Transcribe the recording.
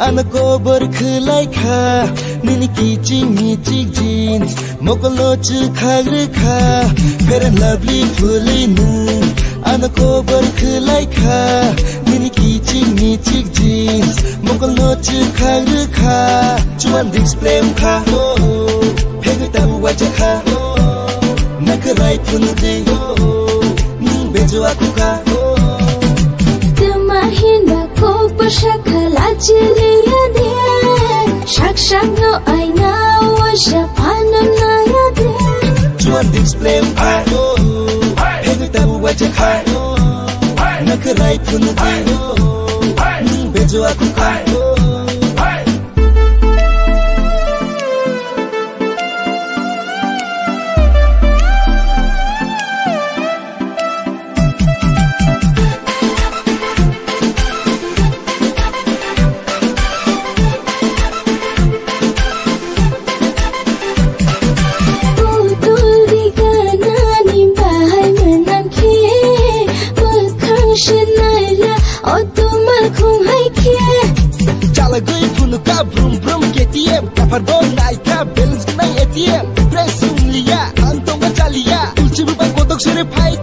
Anako berkelai kha Nini kicing micik jeans Mokolo cekagre kha Fair and lovely fully nun Anako berkelai kha Nini kicing micik jeans Mokolo cekagre kha Cuman display kha Pegi tahu wajah kha Nakarai pun de Ning bejo aku kha Kemahin aku bersakala celia dia Shak no aina washa panam na ya dia Cuman display kha Pegi tahu wajah kha Nakarai pun de Ning bejo aku kha Brum brum KTM Kapar bol naik ka balance naik ATM Pressing liya antong gajalia Ulci bubang kotok sore pai